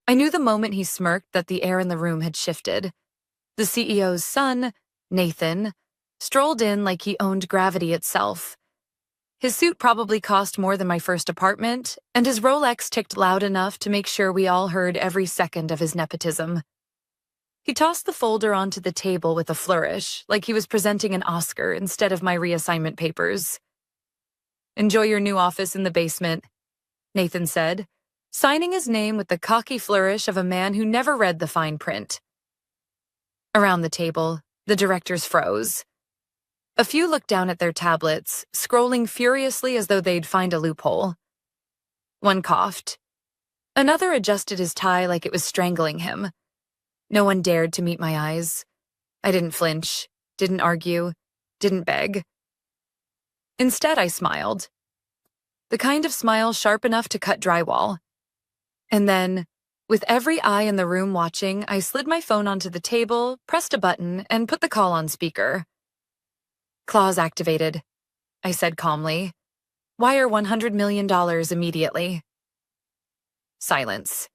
I knew the moment he smirked that the air in the room had shifted. The CEO's son, Nathan, strolled in like he owned gravity itself. His suit probably cost more than my first apartment, and his Rolex ticked loud enough to make sure we all heard every second of his nepotism. He tossed the folder onto the table with a flourish, like he was presenting an Oscar instead of my reassignment papers. "Enjoy your new office in the basement," Nathan said, signing his name with the cocky flourish of a man who never read the fine print. Around the table, the directors froze. A few looked down at their tablets, scrolling furiously as though they'd find a loophole. One coughed. Another adjusted his tie like it was strangling him. No one dared to meet my eyes. I didn't flinch, didn't argue, didn't beg. Instead, I smiled. The kind of smile sharp enough to cut drywall. And then, with every eye in the room watching, I slid my phone onto the table, pressed a button, and put the call on speaker. "Clause activated," I said calmly. "Wire $100 million immediately." Silence.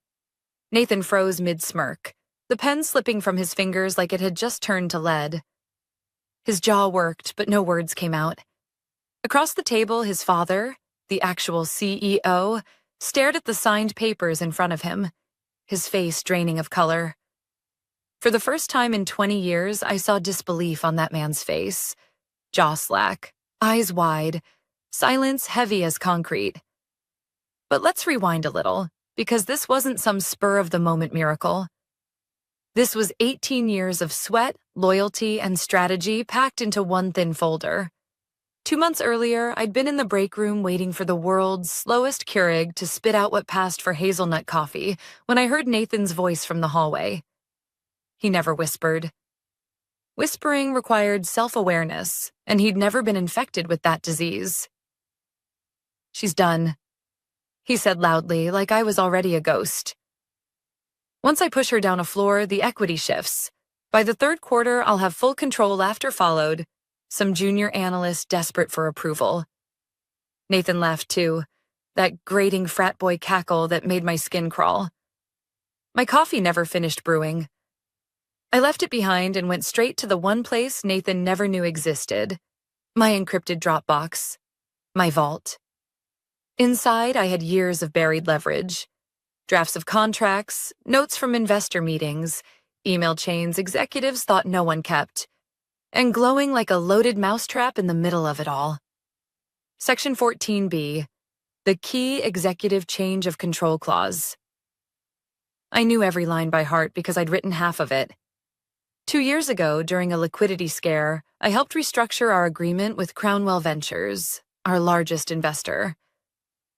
Nathan froze mid-smirk, the pen slipping from his fingers like it had just turned to lead. His jaw worked, but no words came out. Across the table, his father, the actual CEO, stared at the signed papers in front of him, his face draining of color. For the first time in 20 years, I saw disbelief on that man's face. Jaw slack, eyes wide, silence heavy as concrete. But let's rewind a little, because this wasn't some spur-of-the-moment miracle. This was 18 years of sweat, loyalty, and strategy packed into one thin folder. 2 months earlier, I'd been in the break room waiting for the world's slowest Keurig to spit out what passed for hazelnut coffee when I heard Nathan's voice from the hallway. He never whispered. Whispering required self-awareness, and he'd never been infected with that disease. "She's done," he said loudly, like I was already a ghost. "Once I push her down a floor, the equity shifts. By the third quarter, I'll have full control after followed. Some junior analyst desperate for approval." Nathan laughed too, that grating frat boy cackle that made my skin crawl. My coffee never finished brewing. I left it behind and went straight to the one place Nathan never knew existed, my encrypted Dropbox, my vault. Inside, I had years of buried leverage. Drafts of contracts, notes from investor meetings, email chains executives thought no one kept, and glowing like a loaded mousetrap in the middle of it all. Section 14B, the key executive change of control clause. I knew every line by heart because I'd written half of it. 2 years ago, during a liquidity scare, I helped restructure our agreement with Crownwell Ventures, our largest investor.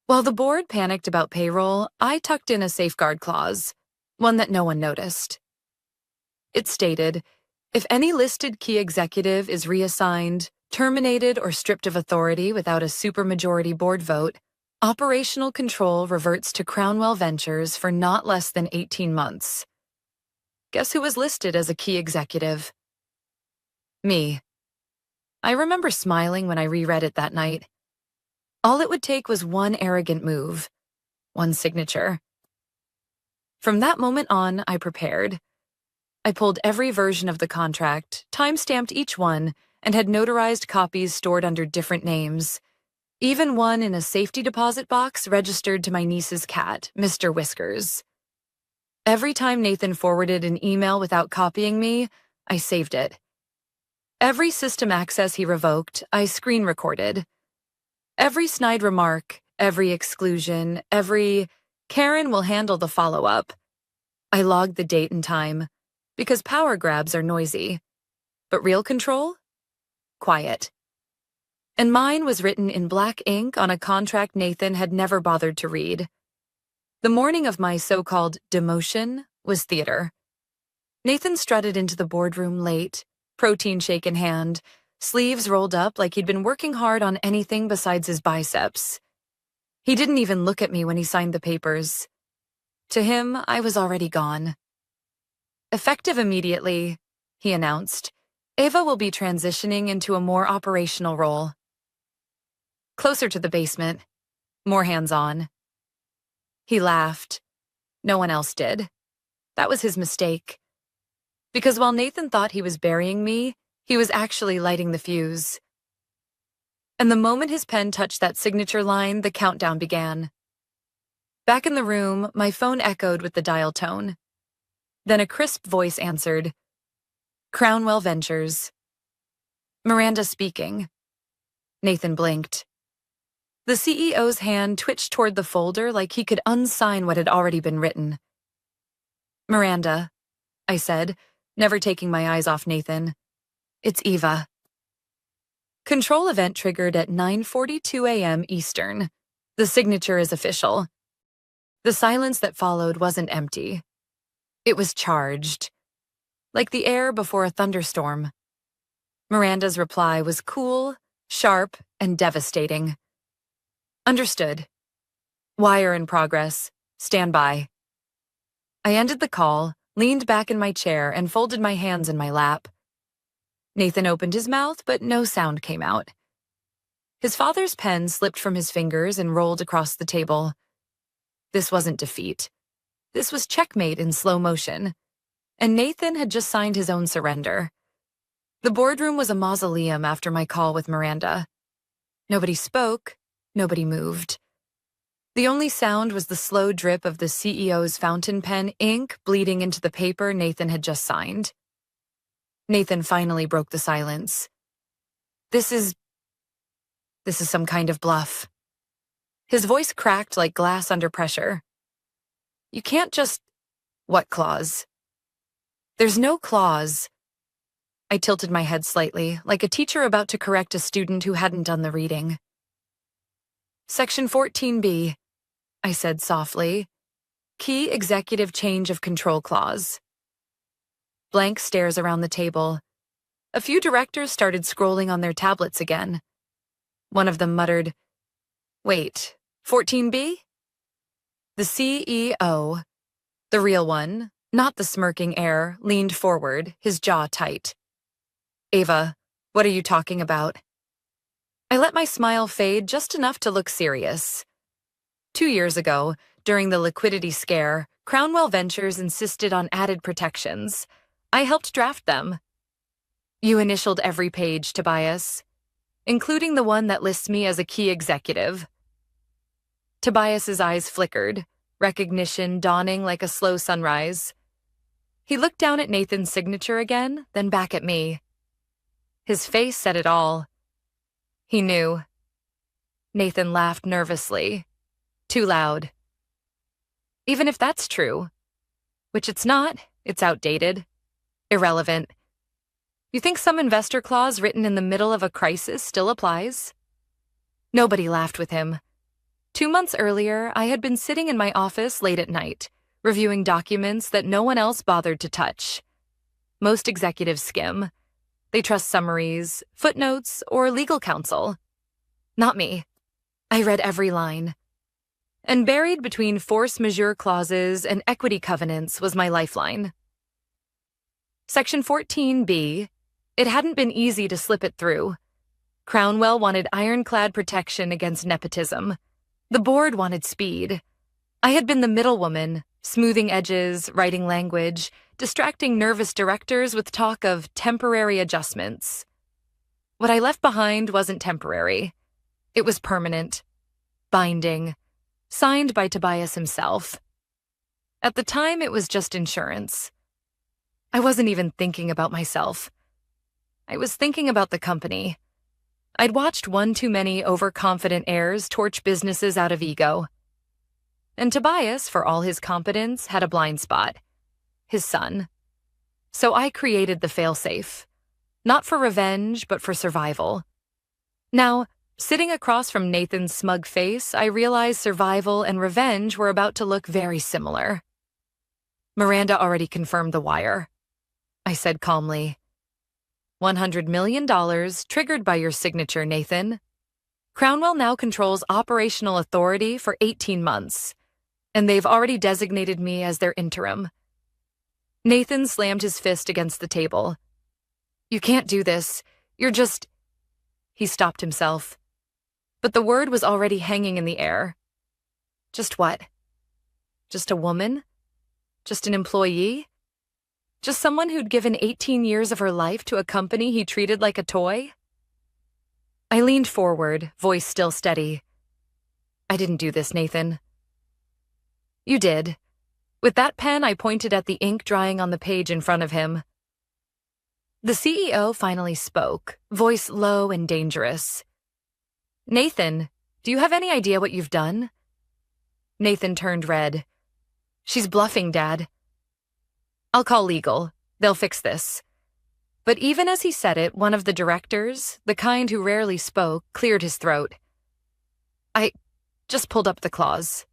While the board panicked about payroll, I tucked in a safeguard clause, one that no one noticed. It stated, if any listed key executive is reassigned, terminated, or stripped of authority without a supermajority board vote, operational control reverts to Crownwell Ventures for not less than 18 months. Guess who was listed as a key executive? Me. I remember smiling when I reread it that night. All it would take was one arrogant move, one signature. From that moment on, I prepared. I pulled every version of the contract, time-stamped each one, and had notarized copies stored under different names. Even one in a safety deposit box registered to my niece's cat, Mr. Whiskers. Every time Nathan forwarded an email without copying me, I saved it. Every system access he revoked, I screen recorded. Every snide remark, every exclusion, every "Karen will handle the follow-up." I logged the date and time, because power grabs are noisy. But real control? Quiet. And mine was written in black ink on a contract Nathan had never bothered to read. The morning of my so-called demotion was theater. Nathan strutted into the boardroom late, protein shake in hand, sleeves rolled up like he'd been working hard on anything besides his biceps. He didn't even look at me when he signed the papers. To him, I was already gone. Effective immediately, he announced, Ava will be transitioning into a more operational role. Closer to the basement, more hands-on. He laughed. No one else did. That was his mistake. Because while Nathan thought he was burying me, he was actually lighting the fuse. And the moment his pen touched that signature line, the countdown began. Back in the room, my phone echoed with the dial tone. Then a crisp voice answered. Crownwell Ventures. Miranda speaking. Nathan blinked. The CEO's hand twitched toward the folder like he could unsign what had already been written. Miranda, I said, never taking my eyes off Nathan. It's Eva. Control event triggered at 9:42 a.m. Eastern. The signature is official. The silence that followed wasn't empty. It was charged, like the air before a thunderstorm. Miranda's reply was cool, sharp, and devastating. Understood. Wire in progress. Stand by. I ended the call, leaned back in my chair, and folded my hands in my lap. Nathan opened his mouth, but no sound came out. His father's pen slipped from his fingers and rolled across the table. This wasn't defeat. This was checkmate in slow motion. And Nathan had just signed his own surrender. The boardroom was a mausoleum after my call with Miranda. Nobody spoke, nobody moved. The only sound was the slow drip of the CEO's fountain pen ink bleeding into the paper Nathan had just signed. Nathan finally broke the silence. This is some kind of bluff. His voice cracked like glass under pressure. You can't just... What clause? There's no clause. I tilted my head slightly, like a teacher about to correct a student who hadn't done the reading. Section 14B, I said softly. Key executive change of control clause. Blank stares around the table. A few directors started scrolling on their tablets again. One of them muttered, Wait, 14B? The CEO, the real one, not the smirking heir, leaned forward, his jaw tight. Ava, what are you talking about? I let my smile fade just enough to look serious. 2 years ago, during the liquidity scare, Crownwell Ventures insisted on added protections. I helped draft them. You initialed every page, Tobias, including the one that lists me as a key executive. Tobias's eyes flickered, recognition dawning like a slow sunrise. He looked down at Nathan's signature again, then back at me. His face said it all. He knew. Nathan laughed nervously. Too loud. Even if that's true, which it's not, it's outdated. Irrelevant. You think some investor clause written in the middle of a crisis still applies? Nobody laughed with him. 2 months earlier, I had been sitting in my office late at night, reviewing documents that no one else bothered to touch. Most executives skim. They trust summaries, footnotes, or legal counsel. Not me. I read every line. And buried between force majeure clauses and equity covenants was my lifeline. Section 14B, it hadn't been easy to slip it through. Crownwell wanted ironclad protection against nepotism. The board wanted speed. I had been the middlewoman, smoothing edges, writing language, distracting nervous directors with talk of temporary adjustments. What I left behind wasn't temporary. It was permanent, binding, signed by Tobias himself. At the time, it was just insurance. I wasn't even thinking about myself. I was thinking about the company. I'd watched one too many overconfident heirs torch businesses out of ego. And Tobias, for all his competence, had a blind spot. His son. So I created the failsafe. Not for revenge, but for survival. Now, sitting across from Nathan's smug face, I realized survival and revenge were about to look very similar. Miranda already confirmed the wire. I said calmly. $100 million triggered by your signature, Nathan. Crownwell now controls operational authority for 18 months, and they've already designated me as their interim. Nathan slammed his fist against the table. You can't do this. You're just... He stopped himself. But the word was already hanging in the air. Just what? Just a woman, Just an employee? Just someone who'd given 18 years of her life to a company he treated like a toy? I leaned forward, voice still steady. I didn't do this, Nathan. You did. With that pen, I pointed at the ink drying on the page in front of him. The CEO finally spoke, voice low and dangerous. Nathan, do you have any idea what you've done? Nathan turned red. She's bluffing, Dad. I'll call legal. They'll fix this. But even as he said it, one of the directors, the kind who rarely spoke, cleared his throat. I just pulled up the clause.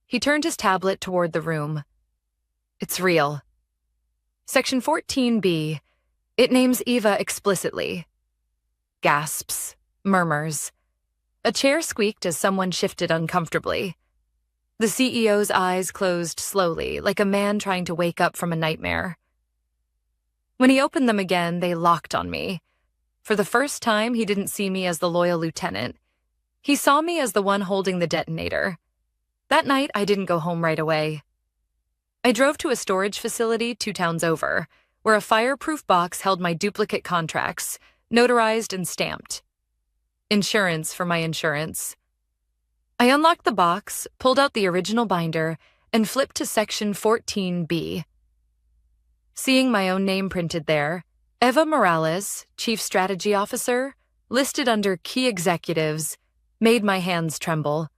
He turned his tablet toward the room. It's real. Section 14B. It names Eva explicitly. Gasps. Murmurs. A chair squeaked as someone shifted uncomfortably. The CEO's eyes closed slowly, like a man trying to wake up from a nightmare. When he opened them again, they locked on me. For the first time, he didn't see me as the loyal lieutenant. He saw me as the one holding the detonator. That night, I didn't go home right away. I drove to a storage facility 2 towns over, where a fireproof box held my duplicate contracts, notarized and stamped. Insurance for my insurance. I unlocked the box, pulled out the original binder, and flipped to Section 14B. Seeing my own name printed there, Eva Morales, Chief Strategy Officer, listed under Key Executives, made my hands tremble.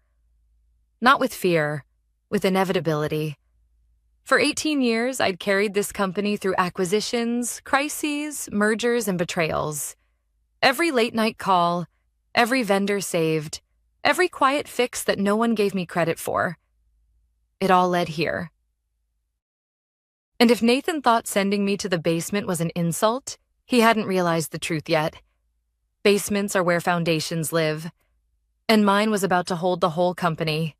Not with fear, with inevitability. For 18 years, I'd carried this company through acquisitions, crises, mergers, and betrayals. Every late-night call, every vendor saved, every quiet fix that no one gave me credit for. It all led here. And if Nathan thought sending me to the basement was an insult, he hadn't realized the truth yet. Basements are where foundations live, and mine was about to hold the whole company.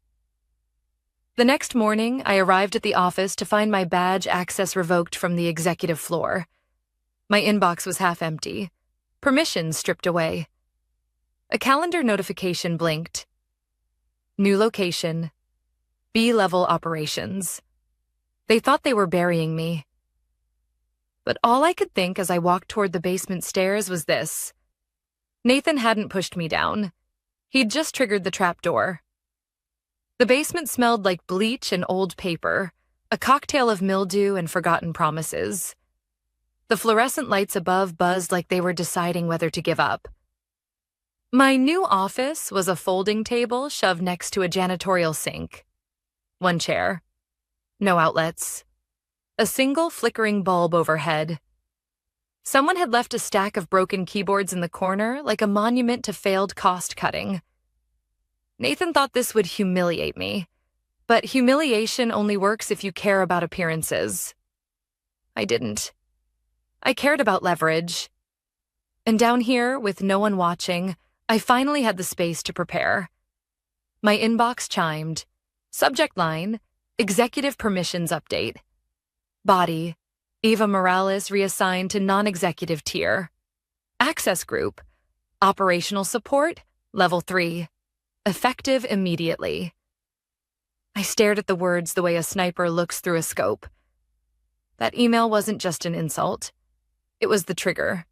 The next morning, I arrived at the office to find my badge access revoked from the executive floor. My inbox was half empty, permissions stripped away. A calendar notification blinked. New location, B-level operations. They thought they were burying me. But all I could think as I walked toward the basement stairs was this. Nathan hadn't pushed me down. He'd just triggered the trapdoor. The basement smelled like bleach and old paper, a cocktail of mildew and forgotten promises. The fluorescent lights above buzzed like they were deciding whether to give up. My new office was a folding table shoved next to a janitorial sink. 1 chair. No outlets. A single flickering bulb overhead. Someone had left a stack of broken keyboards in the corner like a monument to failed cost-cutting. Nathan thought this would humiliate me, but humiliation only works if you care about appearances. I didn't. I cared about leverage. And down here, with no one watching, I finally had the space to prepare. My inbox chimed. Subject line, Executive Permissions Update. Body, Eva Morales reassigned to non-executive tier. Access group, Operational Support, Level 3. Effective immediately. I stared at the words the way a sniper looks through a scope. That email wasn't just an insult. It was the trigger.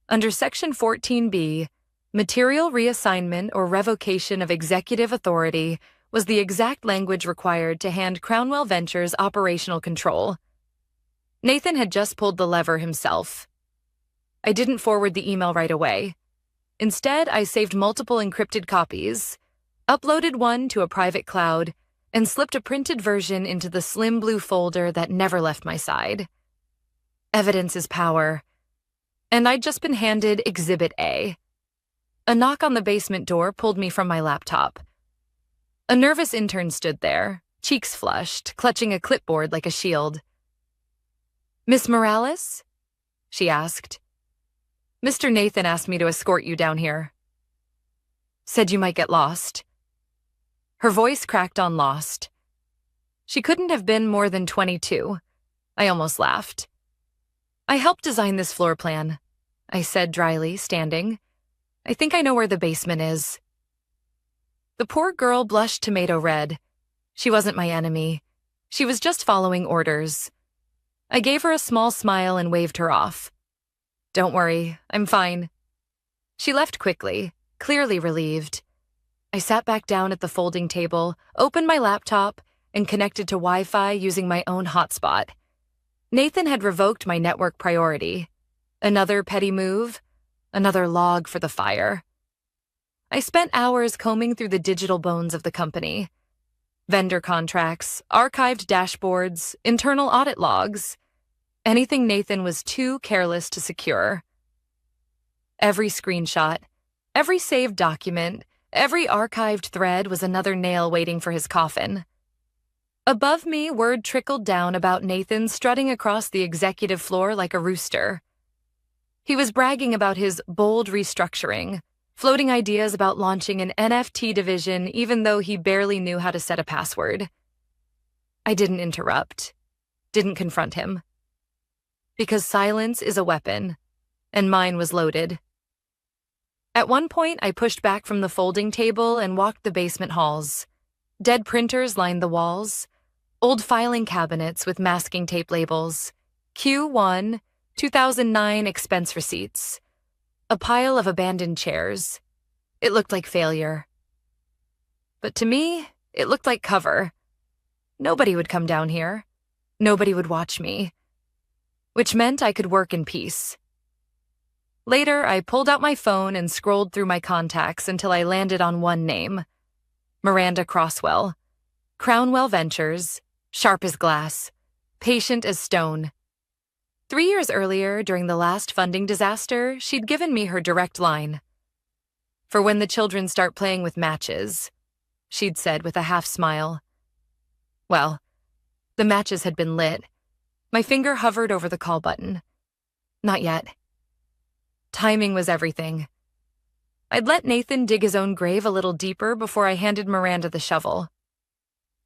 Under Section 14B, material reassignment or revocation of executive authority was the exact language required to hand Crownwell Ventures operational control. Nathan had just pulled the lever himself. I didn't forward the email right away. Instead, I saved multiple encrypted copies, uploaded one to a private cloud, and slipped a printed version into the slim blue folder that never left my side. Evidence is power. And I'd just been handed Exhibit A. A knock on the basement door pulled me from my laptop. A nervous intern stood there, cheeks flushed, clutching a clipboard like a shield. "Miss Morales?" she asked. "Mr. Nathan asked me to escort you down here. Said you might get lost." Her voice cracked on lost. She couldn't have been more than 22. I almost laughed. "I helped design this floor plan," I said dryly, standing. "I think I know where the basement is." The poor girl blushed tomato red. She wasn't my enemy. She was just following orders. I gave her a small smile and waved her off. "Don't worry, I'm fine." She left quickly, clearly relieved. I sat back down at the folding table, opened my laptop, and connected to Wi-Fi using my own hotspot. Nathan had revoked my network priority. Another petty move, another log for the fire. I spent hours combing through the digital bones of the company. Vendor contracts, archived dashboards, internal audit logs. Anything Nathan was too careless to secure. Every screenshot, every saved document, every archived thread was another nail waiting for his coffin. Above me, word trickled down about Nathan strutting across the executive floor like a rooster. He was bragging about his bold restructuring, floating ideas about launching an NFT division even though he barely knew how to set a password. I didn't interrupt, didn't confront him. Because silence is a weapon, and mine was loaded. At one point, I pushed back from the folding table and walked the basement halls. Dead printers lined the walls, old filing cabinets with masking tape labels, Q1, 2009 expense receipts, a pile of abandoned chairs. It looked like failure. But to me, it looked like cover. Nobody would come down here. Nobody would watch me. Which meant I could work in peace. Later, I pulled out my phone and scrolled through my contacts until I landed on one name. Miranda Crosswell. Crownwell Ventures. Sharp as glass. Patient as stone. 3 years earlier, during the last funding disaster, she'd given me her direct line. "For when the children start playing with matches," she'd said with a half smile. Well, the matches had been lit. My finger hovered over the call button. Not yet. Timing was everything. I'd let Nathan dig his own grave a little deeper before I handed Miranda the shovel.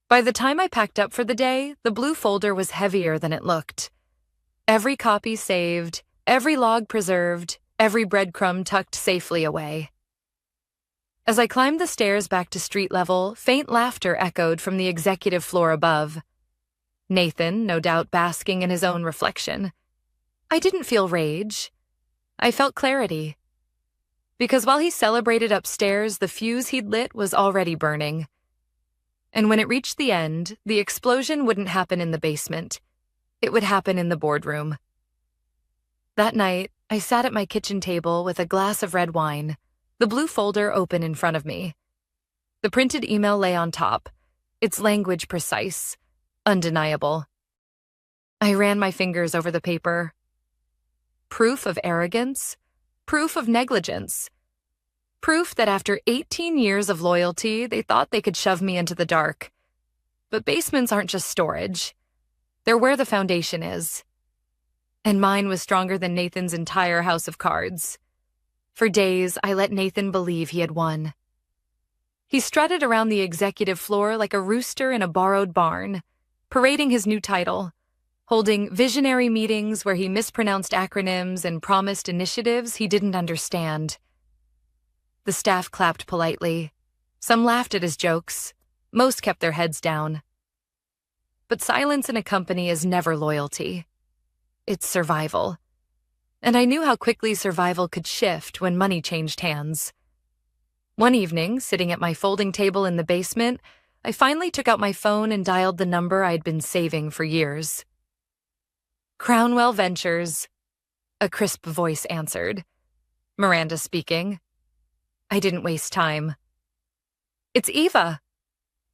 By the time I packed up for the day, the blue folder was heavier than it looked. Every copy saved, every log preserved, every breadcrumb tucked safely away. As I climbed the stairs back to street level, faint laughter echoed from the executive floor above. Nathan, no doubt basking in his own reflection. I didn't feel rage. I felt clarity. Because while he celebrated upstairs, the fuse he'd lit was already burning. And when it reached the end, the explosion wouldn't happen in the basement. It would happen in the boardroom. That night, I sat at my kitchen table with a glass of red wine, the blue folder open in front of me. The printed email lay on top, its language precise, undeniable. I ran my fingers over the paper. Proof of arrogance, proof of negligence, proof that after 18 years of loyalty, they thought they could shove me into the dark. But basements aren't just storage. They're where the foundation is. And mine was stronger than Nathan's entire house of cards. For days, I let Nathan believe he had won. He strutted around the executive floor like a rooster in a borrowed barn, parading his new title, holding visionary meetings where he mispronounced acronyms and promised initiatives he didn't understand. The staff clapped politely. Some laughed at his jokes. Most kept their heads down. But silence in a company is never loyalty. It's survival. And I knew how quickly survival could shift when money changed hands. One evening, sitting at my folding table in the basement, I finally took out my phone and dialed the number I'd been saving for years. Crownwell Ventures. A crisp voice answered. Miranda speaking. I didn't waste time. It's Eva.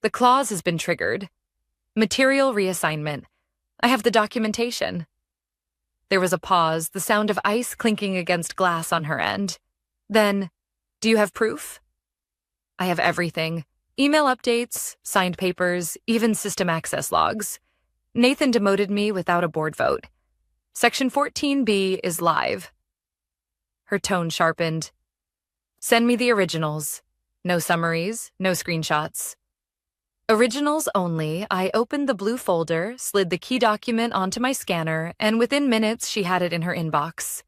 The clause has been triggered. Material reassignment. I have the documentation. There was a pause, the sound of ice clinking against glass on her end. Then, do you have proof? I have everything. Email updates, signed papers, even system access logs. Nathan demoted me without a board vote. Section 14B is live. Her tone sharpened. Send me the originals. No summaries, no screenshots. Originals only. I opened the blue folder, slid the key document onto my scanner, and within minutes she had it in her inbox.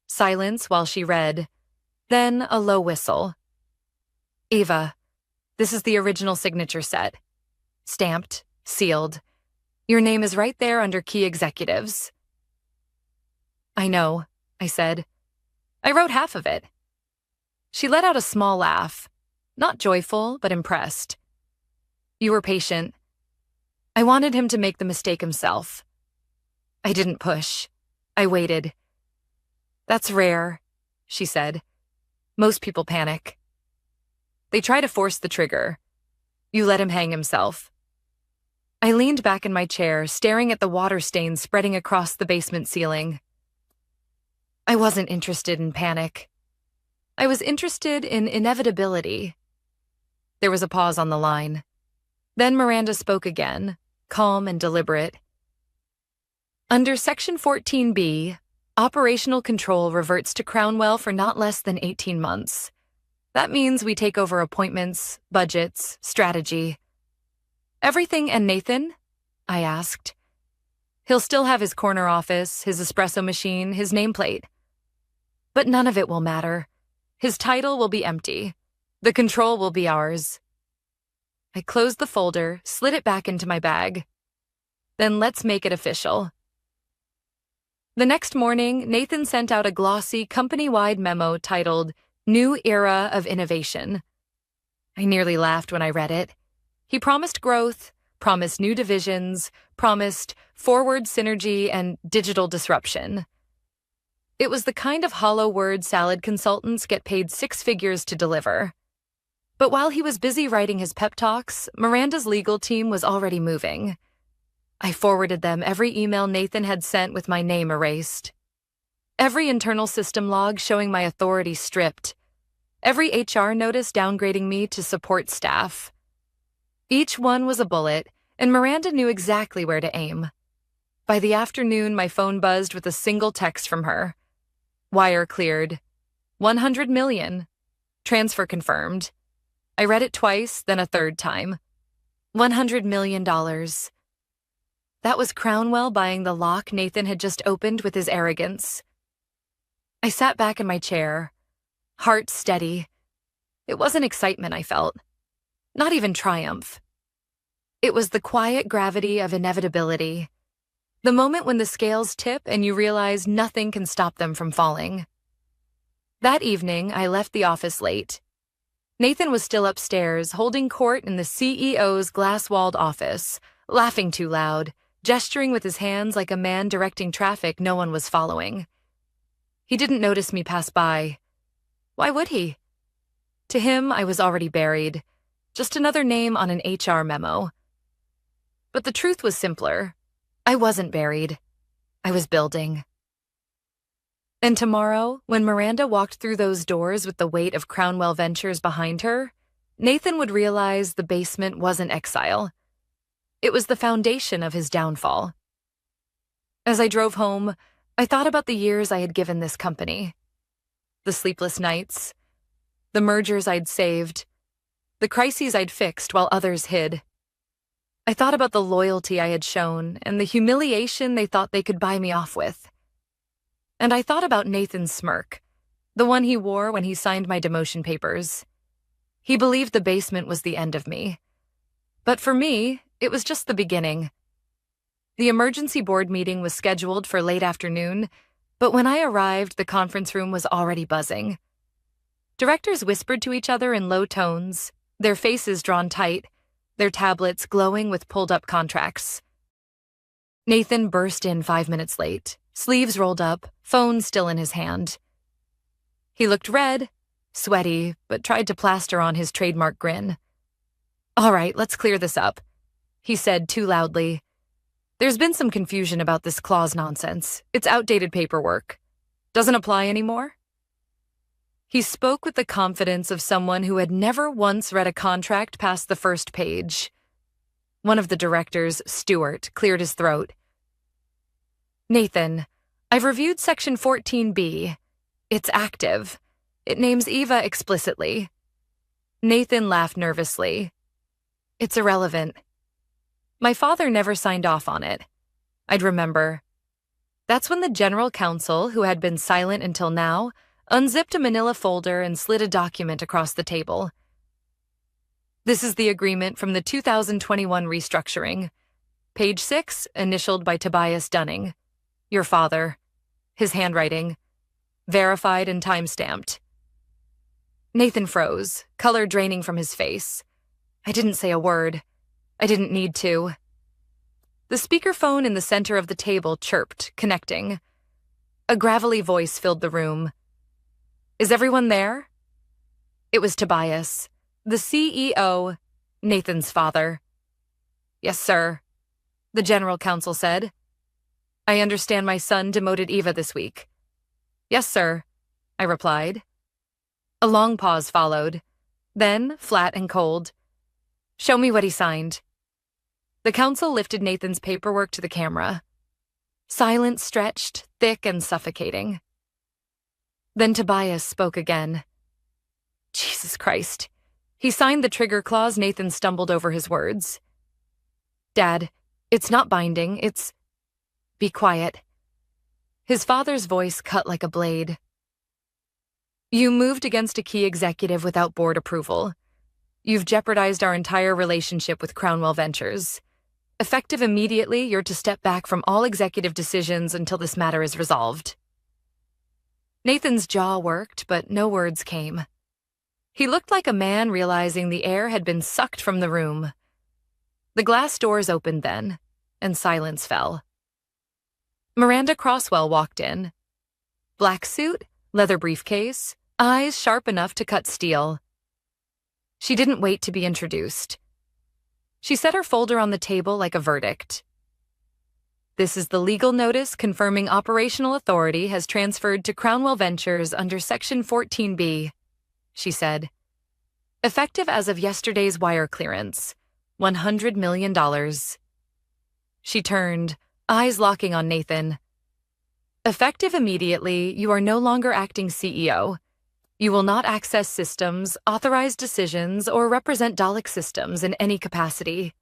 Silence while she read. Then a low whistle. Eva, this is the original signature set. Stamped, sealed. Your name is right there under key executives. I know, I said. I wrote half of it. She let out a small laugh, not joyful, but impressed. You were patient. I wanted him to make the mistake himself. I didn't push. I waited. That's rare, she said. Most people panic. They try to force the trigger. You let him hang himself. I leaned back in my chair, staring at the water stains spreading across the basement ceiling. I wasn't interested in panic. I was interested in inevitability. There was a pause on the line. Then Miranda spoke again, calm and deliberate. Under Section 14B, operational control reverts to Crownwell for not less than 18 months. That means we take over appointments, budgets, strategy. Everything and Nathan? I asked. He'll still have his corner office, his espresso machine, his nameplate. But none of it will matter. His title will be empty. The control will be ours. I closed the folder, slid it back into my bag. Then let's make it official. The next morning, Nathan sent out a glossy, company-wide memo titled, New Era of Innovation. I nearly laughed when I read it. He promised growth, promised new divisions, promised forward synergy and digital disruption. It was the kind of hollow word salad consultants get paid 6 figures to deliver. But while he was busy writing his pep talks, Miranda's legal team was already moving. I forwarded them every email Nathan had sent with my name erased. Every internal system log showing my authority stripped. Every HR notice downgrading me to support staff. Each one was a bullet, and Miranda knew exactly where to aim. By the afternoon, my phone buzzed with a single text from her. Wire cleared. 100 million. Transfer confirmed. I read it twice, then a third time. $100 million. That was Crownwell buying the lock Nathan had just opened with his arrogance. I sat back in my chair, heart steady. It wasn't excitement I felt, not even triumph. It was the quiet gravity of inevitability, the moment when the scales tip and you realize nothing can stop them from falling. That evening, I left the office late. Nathan was still upstairs, holding court in the CEO's glass-walled office, laughing too loud, gesturing with his hands like a man directing traffic no one was following. He didn't notice me pass by. Why would he? To him, I was already buried, just another name on an HR memo. But the truth was simpler. I wasn't buried. I was building. And tomorrow, when Miranda walked through those doors with the weight of Crownwell Ventures behind her, Nathan would realize the basement wasn't exile. It was the foundation of his downfall. As I drove home, I thought about the years I had given this company. The sleepless nights, the mergers I'd saved, the crises I'd fixed while others hid. I thought about the loyalty I had shown and the humiliation they thought they could buy me off with. And I thought about Nathan's smirk, the one he wore when he signed my demotion papers. He believed the basement was the end of me. But for me, it was just the beginning. The emergency board meeting was scheduled for late afternoon, but when I arrived, the conference room was already buzzing. Directors whispered to each other in low tones, their faces drawn tight, their tablets glowing with pulled-up contracts. Nathan burst in 5 minutes late, sleeves rolled up, phone still in his hand. He looked red, sweaty, but tried to plaster on his trademark grin. "All right, let's clear this up," he said too loudly. "There's been some confusion about this clause nonsense. It's outdated paperwork. Doesn't apply anymore?" He spoke with the confidence of someone who had never once read a contract past the first page. One of the directors, Stuart, cleared his throat. "Nathan, I've reviewed Section 14B. It's active. It names Eva explicitly." Nathan laughed nervously. "It's irrelevant. My father never signed off on it. I'd remember." That's when the general counsel, who had been silent until now, unzipped a manila folder and slid a document across the table. "This is the agreement from the 2021 restructuring. Page 6, initialed by Tobias Dunning. Your father. His handwriting. Verified and time-stamped. Nathan froze, color draining from his face. I didn't say a word. I didn't need to. The speakerphone in the center of the table chirped, connecting. A gravelly voice filled the room. Is everyone there? It was Tobias, the CEO, Nathan's father. Yes, sir, the general counsel said. I understand my son demoted Eva this week. Yes, sir, I replied. A long pause followed, then flat and cold. Show me what he signed. The counsel lifted Nathan's paperwork to the camera. Silence stretched, thick and suffocating. Then Tobias spoke again. Jesus Christ. He signed the trigger clause. Nathan stumbled over his words. Dad, it's not binding, it's... Be quiet. His father's voice cut like a blade. You moved against a key executive without board approval. You've jeopardized our entire relationship with Crownwell Ventures. Effective immediately, you're to step back from all executive decisions until this matter is resolved. Nathan's jaw worked, but no words came. He looked like a man realizing the air had been sucked from the room. The glass doors opened then, and silence fell. Miranda Crosswell walked in. Black suit, leather briefcase, eyes sharp enough to cut steel. She didn't wait to be introduced. She set her folder on the table like a verdict. This is the legal notice confirming operational authority has transferred to Crownwell Ventures under Section 14B, she said. Effective as of yesterday's wire clearance, $100 million. She turned, eyes locking on Nathan. Effective immediately, you are no longer acting CEO. You will not access systems, authorize decisions, or represent Dalek systems in any capacity.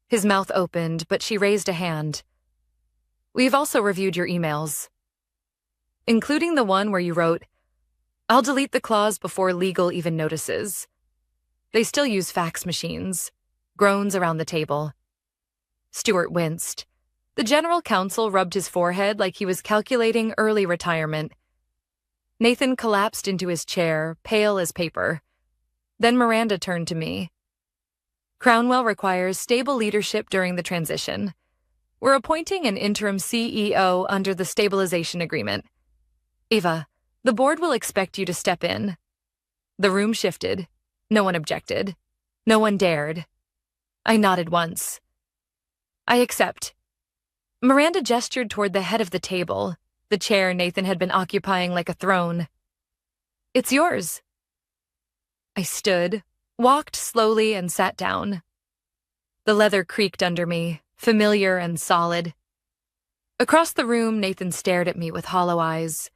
His mouth opened, but she raised a hand. We've also reviewed your emails, including the one where you wrote, I'll delete the clause before legal even notices. They still use fax machines. Groans around the table. Stuart winced. The general counsel rubbed his forehead like he was calculating early retirement. Nathan collapsed into his chair, pale as paper. Then Miranda turned to me. Crownwell requires stable leadership during the transition. We're appointing an interim CEO under the stabilization agreement. Eva, the board will expect you to step in. The room shifted. No one objected. No one dared. I nodded once. I accept. Miranda gestured toward the head of the table, the chair Nathan had been occupying like a throne. It's yours. I stood, walked slowly, and sat down. The leather creaked under me, familiar and solid. Across the room, Nathan stared at me with hollow eyes.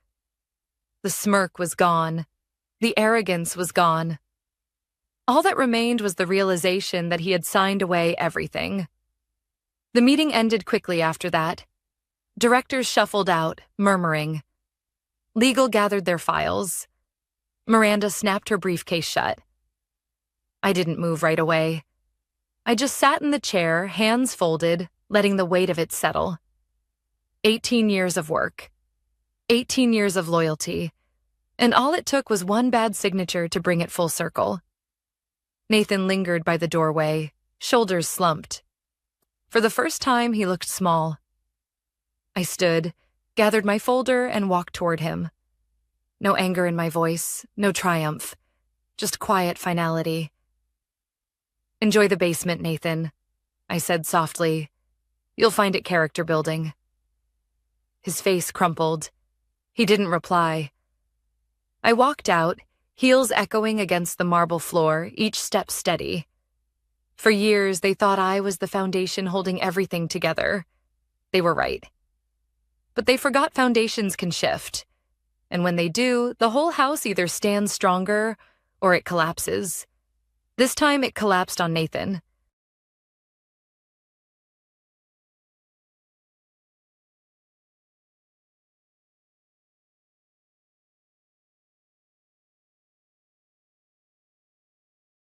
The smirk was gone. The arrogance was gone. All that remained was the realization that he had signed away everything. The meeting ended quickly after that. Directors shuffled out, murmuring. Legal gathered their files. Miranda snapped her briefcase shut. I didn't move right away. I just sat in the chair, hands folded, letting the weight of it settle. 18 years of work. 18 years of loyalty. And all it took was one bad signature to bring it full circle. Nathan lingered by the doorway, shoulders slumped. For the first time, he looked small. I stood, gathered my folder, and walked toward him. No anger in my voice, no triumph, just quiet finality. Enjoy the basement, Nathan, I said softly. You'll find it character building. His face crumpled. He didn't reply. I walked out, heels echoing against the marble floor, each step steady. For years, they thought I was the foundation holding everything together. They were right. But they forgot foundations can shift. And when they do, the whole house either stands stronger or it collapses. This time it collapsed on Nathan.